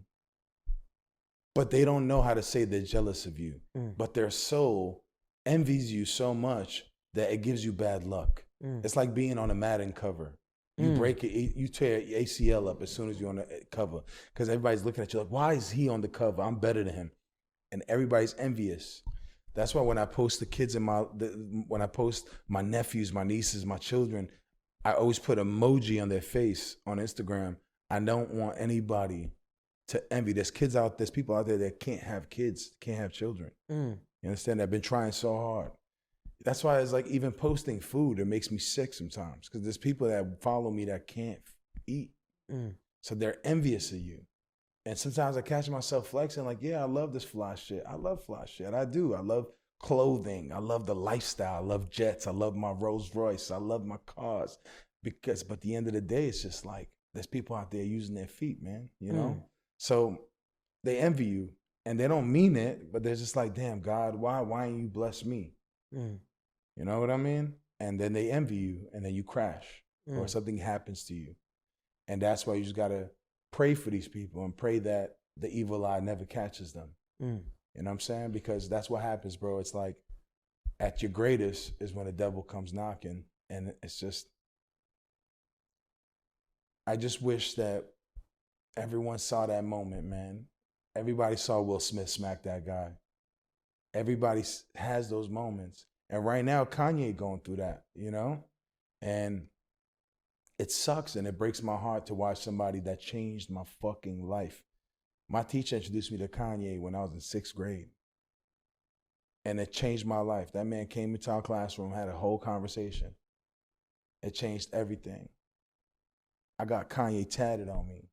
but they don't know how to say they're jealous of you. But their soul envies you so much that it gives you bad luck. It's like being on a Madden cover. You break it, you tear your ACL up as soon as you're on the cover because everybody's looking at you like, why is he on the cover? I'm better than him. And everybody's envious. That's why when I post the kids when I post my nephews, my nieces, my children, I always put emoji on their face on Instagram. I don't want anybody to envy. There's people out there that can't have kids, can't have children. You understand? I've been trying so hard. That's why it's like even posting food, it makes me sick sometimes because there's people that follow me that can't eat. So they're envious of you. And sometimes I catch myself flexing like, yeah, I love this fly shit. I love fly shit. I do. I love clothing. I love the lifestyle. I love jets. I love my Rolls Royce. I love my cars. But at the end of the day, it's just like there's people out there using their feet, man, you know? So they envy you and they don't mean it, but they're just like, damn, God, why ain't you bless me? You know what I mean? And then they envy you and then you crash or something happens to you. And that's why you just got to pray for these people and pray that the evil eye never catches them. You know what I'm saying? Because that's what happens, bro. It's like at your greatest is when the devil comes knocking. And it's just, I just wish that everyone saw that moment, man. Everybody saw Will Smith smack that guy. Everybody has those moments. And right now, Kanye going through that, you know? And it sucks and it breaks my heart to watch somebody that changed my fucking life. My teacher introduced me to Kanye when I was in 6th grade. And it changed my life. That man came into our classroom, had a whole conversation. It changed everything. I got Kanye tatted on me.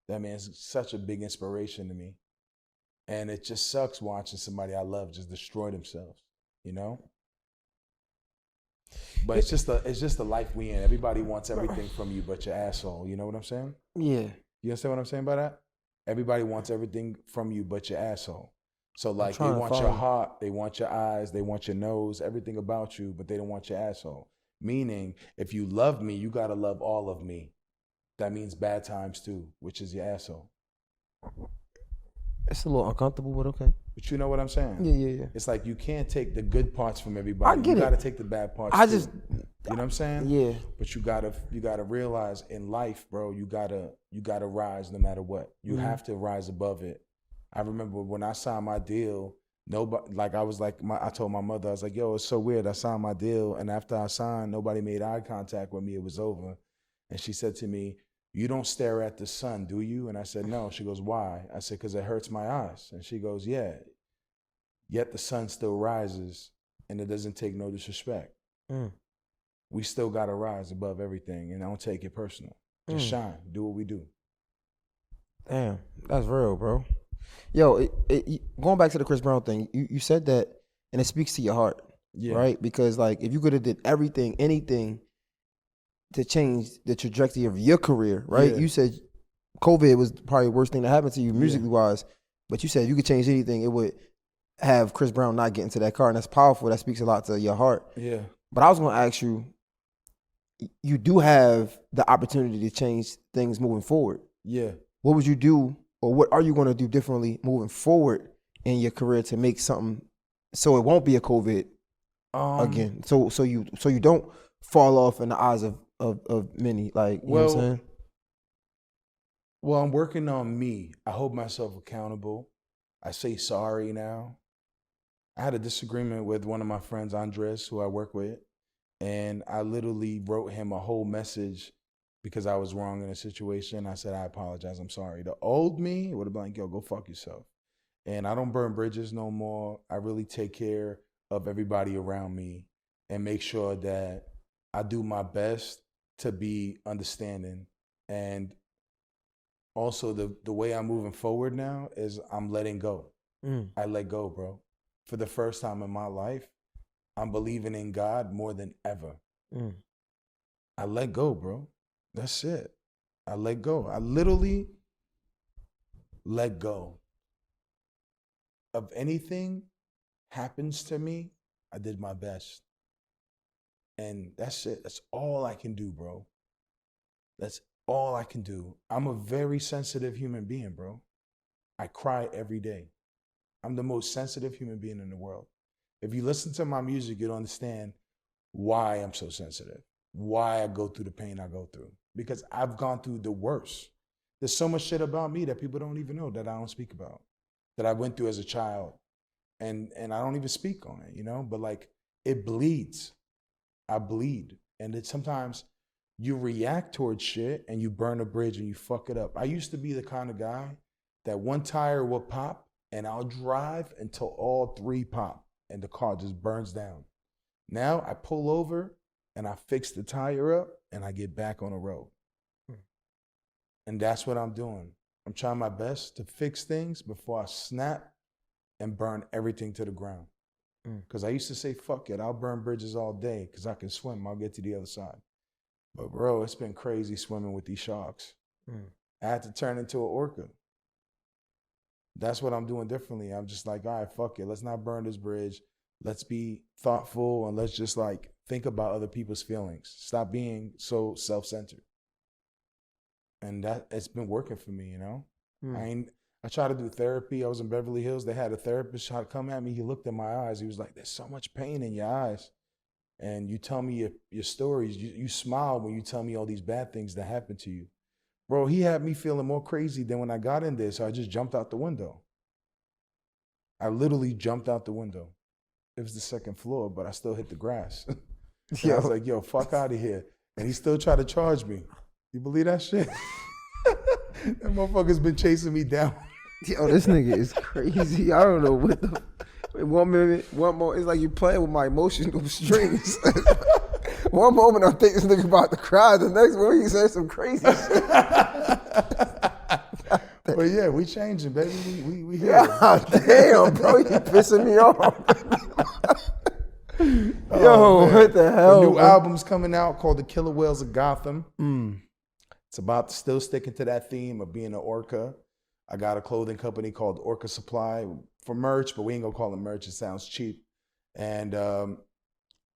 That man's such a big inspiration to me. And it just sucks watching somebody I love just destroy themselves, you know? But it's just the life we in. Everybody wants everything from you but your asshole. You know what I'm saying? Yeah. You understand what I'm saying by that? Everybody wants everything from you but your asshole. So like they want your heart, they want your eyes, they want your nose, everything about you, but they don't want your asshole. Meaning, if you love me, you gotta love all of me. That means bad times too, which is your asshole. It's a little uncomfortable, but okay. But you know what I'm saying? Yeah. It's like you can't take the good parts from everybody. I get you gotta take the bad parts too. You know what I'm saying? Yeah. But you gotta realize in life, bro, you gotta rise no matter what. You have to rise above it. I remember when I signed my deal, nobody, like I told my mother, I was like, yo, it's so weird. I signed my deal, and after I signed, nobody made eye contact with me. It was over. And she said to me, you don't stare at the sun, do you? And I said, no. She goes, why? I said, because it hurts my eyes. And she goes, yeah. Yet the sun still rises, and it doesn't take no disrespect. We still got to rise above everything, and don't take it personal. Just shine. Do what we do. Damn, that's real, bro. Yo, going back to the Chris Brown thing, you said that, and it speaks to your heart, right? Because like, if you could have did anything to change the trajectory of your career, right? You said COVID was probably the worst thing that happened to you musically wise, but you said if you could change anything, it would have Chris Brown not get into that car, and that's powerful. That speaks a lot to your heart. Yeah. But I was going to ask you, you do have the opportunity to change things moving forward. Yeah. What would you do, or what are you going to do differently moving forward in your career to make something so it won't be a COVID again? So you don't fall off in the eyes of many, like, you know what I'm saying? Well, I'm working on me. I hold myself accountable. I say sorry now. I had a disagreement with one of my friends, Andres, who I work with, and I literally wrote him a whole message because I was wrong in a situation. I said, I apologize, I'm sorry. The old me would have been like, yo, go fuck yourself. And I don't burn bridges no more. I really take care of everybody around me and make sure that I do my best to be understanding. And also the way I'm moving forward now is I'm letting go. I let go, bro. For the first time in my life, I'm believing in God more than ever. I let go, bro. That's it. I let go. I literally let go. Of anything happens to me, I did my best. And that's it. That's all I can do, bro. That's all I can do. I'm a very sensitive human being, bro. I cry every day. I'm the most sensitive human being in the world. If you listen to my music, you'll understand why I'm so sensitive, why I go through the pain I go through. Because I've gone through the worst. There's so much shit about me that people don't even know, that I don't speak about, that I went through as a child. And I don't even speak on it, you know? But like, it bleeds. I bleed. And it sometimes you react towards shit and you burn a bridge and you fuck it up. I used to be the kind of guy that one tire will pop and I'll drive until all three pop and the car just burns down. Now I pull over and I fix the tire up and I get back on the road. And that's what I'm doing. I'm trying my best to fix things before I snap and burn everything to the ground. Because I used to say, fuck it, I'll burn bridges all day because I can swim. I'll get to the other side. But bro, it's been crazy swimming with these sharks. I had to turn into an orca. That's what I'm doing differently. I'm just like, all right, fuck it. Let's not burn this bridge. Let's be thoughtful and let's just like think about other people's feelings. Stop being so self-centered. And that it's been working for me, you know? I tried to do therapy. I was in Beverly Hills. They had a therapist try to come at me. He looked in my eyes. He was like, there's so much pain in your eyes. And you tell me your stories. You smile when you tell me all these bad things that happened to you. Bro, he had me feeling more crazy than when I got in there. So I just jumped out the window. I literally jumped out the window. It was the second floor, but I still hit the grass. I was like, yo, fuck out of here. And he still tried to charge me. You believe that shit? That motherfucker's been chasing me down. Yo, this nigga is crazy. I don't know what the... Wait, 1 minute, one more. It's like you playing with my emotional strings. One moment I think this nigga about to cry. The next one he said some crazy shit. But yeah, we changing, baby. We here. God damn, bro. You pissing me off. Yo, what the hell? The new album's coming out called The Killer Whales of Gotham. It's about still sticking to that theme of being an orca. I got a clothing company called Orca Supply for merch, but we ain't gonna call it merch. It sounds cheap. And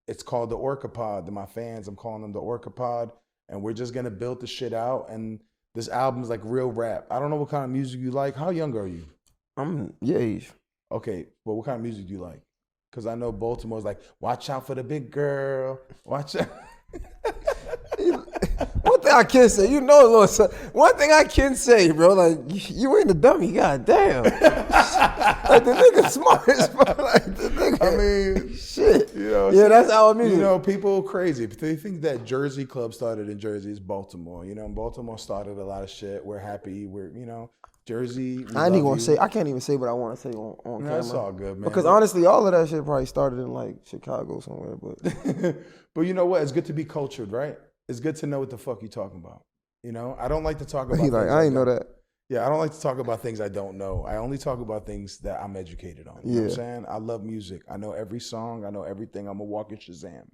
it's called the Orca Pod. To my fans, I'm calling them the Orca Pod. And we're just gonna build the shit out. And this album is like real rap. I don't know what kind of music you like. How young are you? I'm your age. Okay, well, what kind of music do you like? Because I know Baltimore's like, watch out for the big girl. Watch out. One thing I can say, you know, Lord, son, one thing I can say, bro, like, you ain't a dummy, goddamn. Like, the nigga smart as fuck. Like, the nigga, I mean, shit. You know, yeah, that's our music. You know, people crazy. They think that Jersey Club started in Jersey. It's Baltimore. You know, Baltimore started a lot of shit. We're happy. We're, you know, Jersey. I ain't even gonna say. I can't even say what I want to say on camera. That's all good, man. Because honestly, all of that shit probably started in like Chicago somewhere. But but you know what? It's good to be cultured, right? It's good to know what the fuck you talking about. You know, I don't like to talk about. He like, I ain't know that. Yeah, I don't like to talk about things I don't know. I only talk about things that I'm educated on. You know what I'm saying? I love music. I know every song. I know everything. I'm a walking Shazam.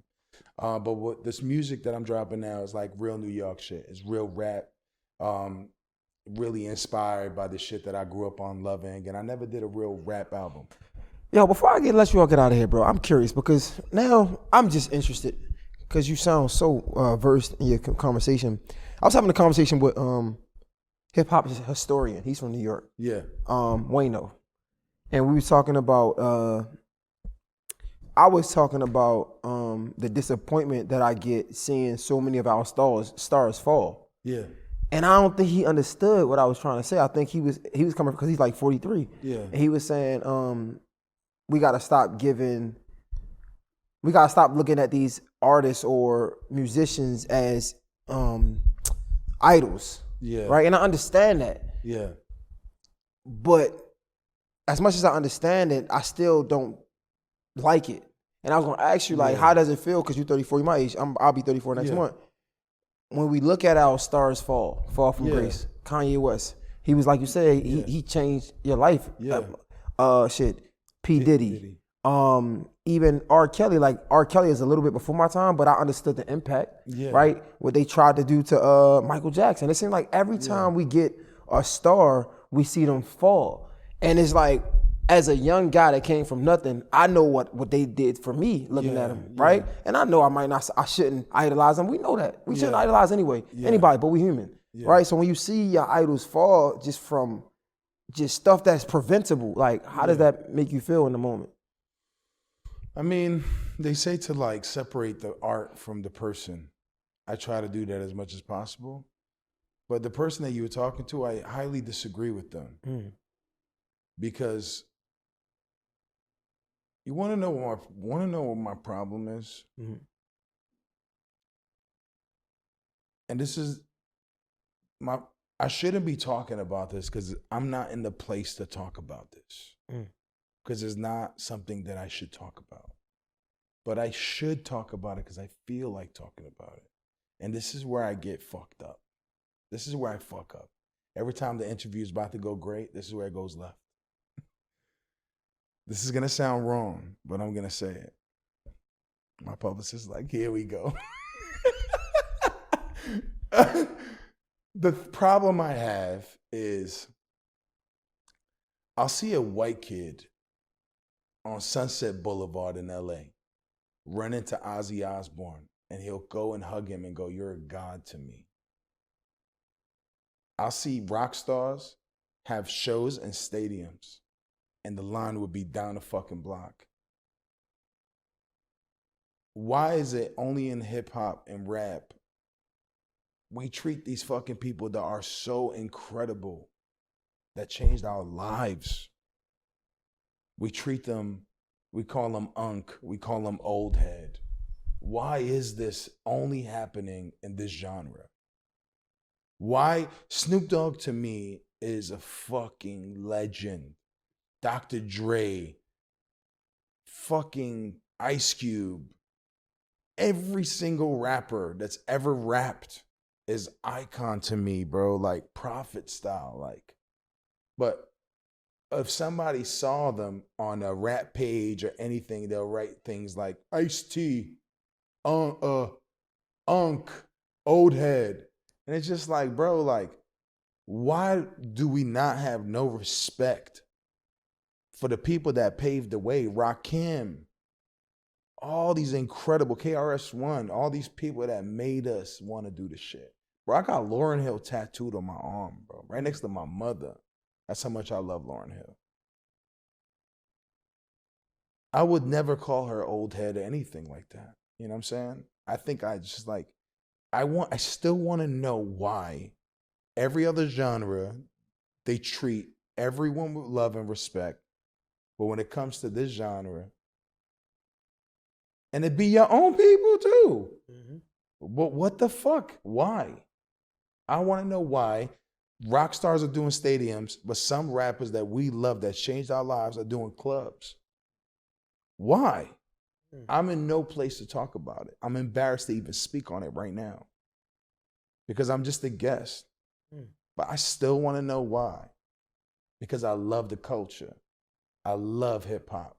But what this music that I'm dropping now is like real New York shit. It's real rap. Really inspired by the shit that I grew up on loving. And I never did a real rap album. Yo, before I let you all get out of here, bro, I'm curious because now I'm just interested because you sound so versed in your conversation. I was having a conversation with hip hop historian. He's from New York. Yeah. Wayno. And we were talking about I was talking about the disappointment that I get seeing so many of our stars fall. Yeah. And I don't think he understood what I was trying to say. I think he was coming because he's like 43. Yeah. And he was saying, we gotta stop looking at these artists or musicians as idols. Yeah. Right? And I understand that. Yeah. But as much as I understand it, I still don't like it. And I was gonna ask you, like, how does it feel? Because you're 34, you're my age. I'll be 34 next month. When we look at our stars fall from grace, Kanye West, he was like you said, he changed your life. Yeah. P. Diddy. Even R. Kelly, like R. Kelly is a little bit before my time, but I understood the impact, right? What they tried to do to Michael Jackson. It seemed like every time we get a star, we see them fall. And it's like, as a young guy that came from nothing, I know what they did for me looking at them, right? And I know I shouldn't idolize them. We know that. We shouldn't idolize anybody, but we human, right? So when you see your idols fall just from just stuff that's preventable, like how does that make you feel in the moment? I mean, they say to like separate the art from the person. I try to do that as much as possible. But the person that you were talking to, I highly disagree with them. Because you want to know what my problem is? And this is I shouldn't be talking about this because I'm not in the place to talk about this. Because it's not something that I should talk about. But I should talk about it because I feel like talking about it. And this is where I get fucked up. This is where I fuck up. Every time the interview is about to go great, this is where it goes left. This is going to sound wrong, but I'm going to say it. My publicist is like, here we go. The problem I have is I'll see a white kid on Sunset Boulevard in LA run into Ozzy Osbourne, and he'll go and hug him and go, "You're a god to me." I'll see rock stars have shows in stadiums, and the line would be down the fucking block. Why is it only in hip hop and rap we treat these fucking people that are so incredible, that changed our lives? We treat them, we call them unk, we call them old head. Why is this only happening in this genre? Why? Snoop Dogg to me is a fucking legend. Dr. Dre, fucking Ice Cube, every single rapper that's ever rapped is icon to me, bro, like Prophet style, like. But if somebody saw them on a rap page or anything, they'll write things like Ice-T, Unk, Old Head. And it's just like, bro, like, why do we not have no respect for the people that paved the way? Rakim, all these incredible KRS-One, all these people that made us want to do the shit. Bro, I got Lauryn Hill tattooed on my arm, bro, right next to my mother. That's how much I love Lauryn Hill. I would never call her old head or anything like that. You know what I'm saying? I think I just like, I still want to know why every other genre, they treat everyone with love and respect. But when it comes to this genre, and it be your own people too. Mm-hmm. But what the fuck? Why? I want to know why rock stars are doing stadiums, but some rappers that we love that changed our lives are doing clubs. Why? I'm in no place to talk about it. I'm embarrassed to even speak on it right now because I'm just a guest. But I still want to know why. Because I love the culture. I love hip hop.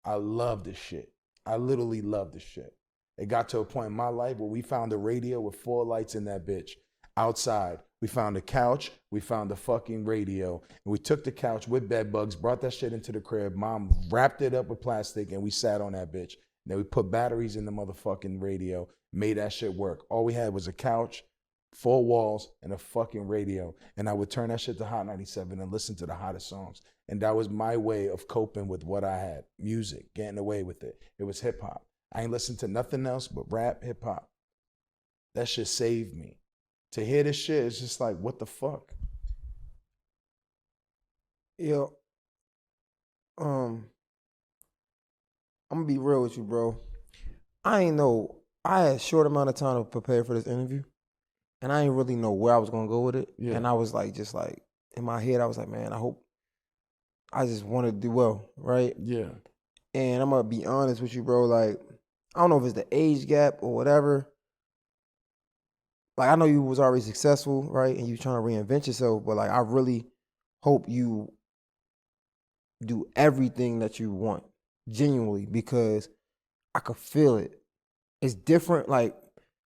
I love the shit. I literally love the shit. It got to a point in my life where we found a radio with 4 lights in that bitch. Outside, we found a couch, we found the fucking radio, and we took the couch with bed bugs, brought that shit into the crib. Mom wrapped it up with plastic, and we sat on that bitch. Then we put batteries in the motherfucking radio, made that shit work. All we had was a couch, 4 walls, and a fucking radio. And I would turn that shit to Hot 97 and listen to the hottest songs. And that was my way of coping with what I had. Music, getting away with it. It was hip hop. I ain't listened to nothing else but rap, hip hop. That shit saved me. To hear this shit, it's just like, what the fuck? Yo, I'm gonna be real with you, bro. I had a short amount of time to prepare for this interview, and I didn't really know where I was gonna go with it. Yeah. And I was like, just like in my head, I was like, man, I just want to do well, right? Yeah. And I'm gonna be honest with you, bro. Like, I don't know if it's the age gap or whatever. Like, I know you was already successful, right? And you trying to reinvent yourself, but like, I really hope you do everything that you want, genuinely, because I could feel it. It's different. Like,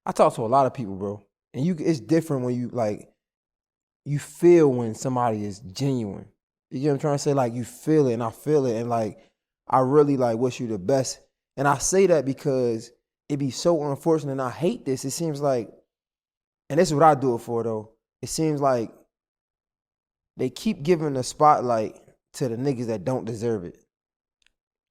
I talk to a lot of people, bro, and it's different when you feel when somebody is genuine. You get what I'm trying to say? Like, you feel it, and I feel it, and like, I really like wish you the best. And I say that because it be so unfortunate, and I hate this. It seems like, and this is what I do it for, though. It seems like they keep giving the spotlight to the niggas that don't deserve it.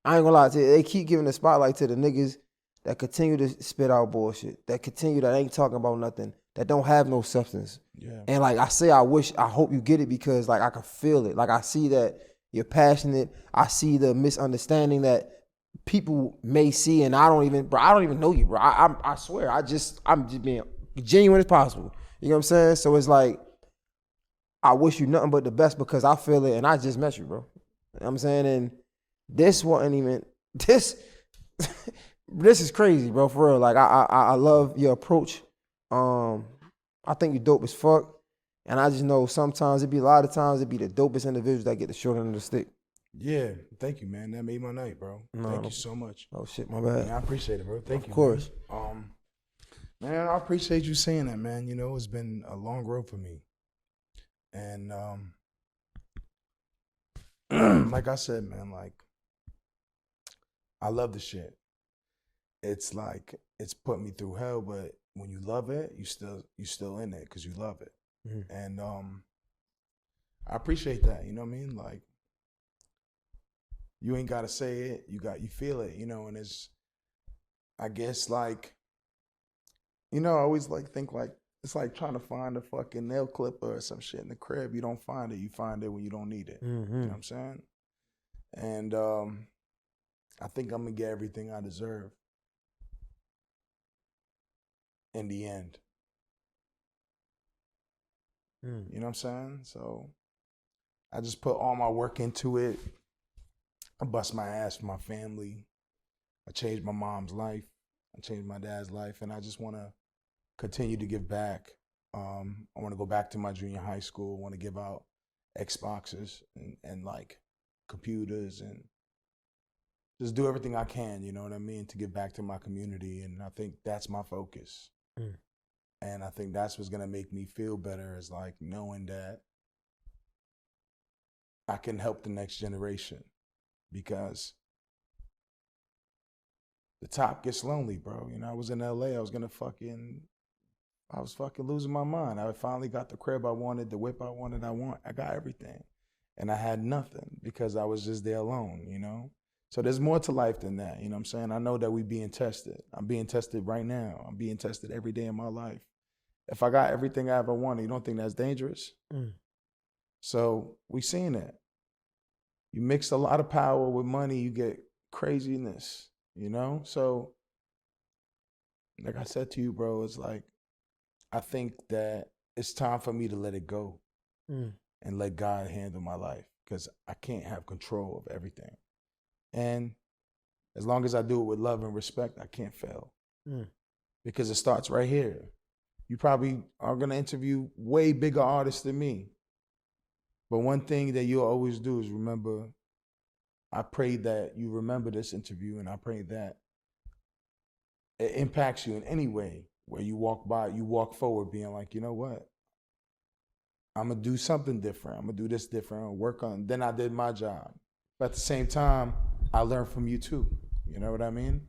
I ain't gonna lie to you. They keep giving the spotlight to the niggas that continue to spit out bullshit, that ain't talking about nothing, that don't have no substance. Yeah. And like I say, I hope you get it because like I can feel it. Like I see that you're passionate. I see the misunderstanding that people may see, and I don't even know you, bro. I swear, I'm just being genuine as possible. You know what I'm saying? So it's like, I wish you nothing but the best because I feel it, and I just met you, bro. You know what I'm saying? And this wasn't even, this is crazy, bro, for real. Like, I love your approach. I think you're dope as fuck. And I just know sometimes a lot of times it be the dopest individuals that get the short end of the stick. Yeah, thank you, man. That made my night, bro. Thank you so much. Oh shit, my bad. Man, I appreciate it, bro. Thank you. Of course. Man, I appreciate you saying that, man. You know, it's been a long road for me. And like I said, man, like, I love the shit. It's like, it's put me through hell, but when you love it, you still in it because you love it. Mm-hmm. And I appreciate that, you know what I mean? Like, you ain't gotta say it, you feel it, you know, and it's, I guess, like, you know, I always like think like it's like trying to find a fucking nail clipper or some shit in the crib. You don't find it. You find it when you don't need it. Mm-hmm. You know what I'm saying? And I think I'm gonna get everything I deserve in the end. You know what I'm saying? So I just put all my work into it. I bust my ass for my family. I changed my mom's life. I changed my dad's life, and I just want to continue to give back. I want to go back to my junior high school. I want to give out Xboxes and like computers and just do everything I can, you know what I mean, to give back to my community. And I think that's my focus. And I think that's what's gonna make me feel better, is like knowing that I can help the next generation, because the top gets lonely, bro. You know, I was in LA, I was fucking losing my mind. I finally got the crib I wanted, the whip I wanted, I got everything. And I had nothing because I was just there alone, you know? So there's more to life than that, you know what I'm saying? I know that we being tested. I'm being tested right now. I'm being tested every day in my life. If I got everything I ever wanted, you don't think that's dangerous? So we seen that. You mix a lot of power with money, you get craziness, you know? So like I said to you, bro, it's like, I think that it's time for me to let it go and let God handle my life, because I can't have control of everything. And as long as I do it with love and respect, I can't fail, because it starts right here. You probably are going to interview way bigger artists than me. But one thing that you'll always do is remember, I pray that you remember this interview, and I pray that it impacts you in any way, where you walk forward being like, you know what? I'm going to do something different. I'm going to do this different. I'll work on. Then I did my job. But at the same time, I learned from you too. You know what I mean?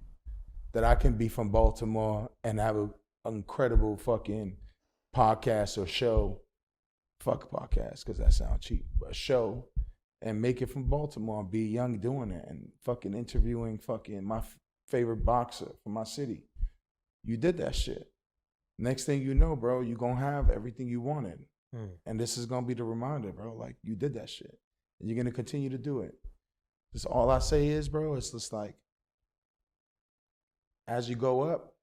That I can be from Baltimore and have an incredible fucking podcast or show. Fuck a podcast, because that sounds cheap. But a show, and make it from Baltimore, be young doing it, and fucking interviewing fucking my favorite boxer from my city. You did that shit. Next thing you know, bro, you're going to have everything you wanted. And this is going to be the reminder, bro, like, you did that shit. And you're going to continue to do it. That's all I say is, bro, it's just like, as you go up,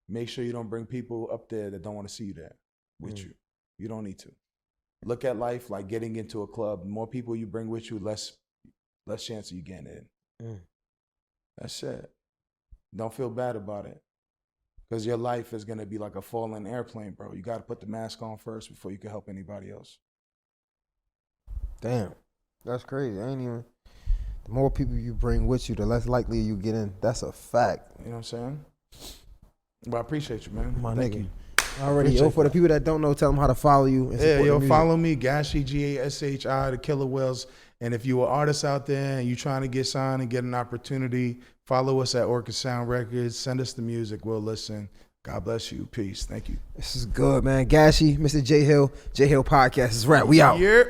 make sure you don't bring people up there that don't want to see you there with you. You don't need to. Look at life like getting into a club. The more people you bring with you, less chance of you getting in. That's it. Don't feel bad about it. Because your life is going to be like a falling airplane, bro. You got to put the mask on first before you can help anybody else. Damn. That's crazy. I ain't even... The more people you bring with you, the less likely you get in. That's a fact. You know what I'm saying? But I appreciate you, man. Thank you. Already, yo, for the people that don't know, tell them how to follow you. And yeah, yo, follow me, Gashi, Gashi, the Killer Whales. And if you're an artist out there and you're trying to get signed and get an opportunity, follow us at Orchid Sound Records. Send us the music. We'll listen. God bless you. Peace. Thank you. This is good, man. Gashi, Mr. J Hill Podcast is right. We out. Yeah.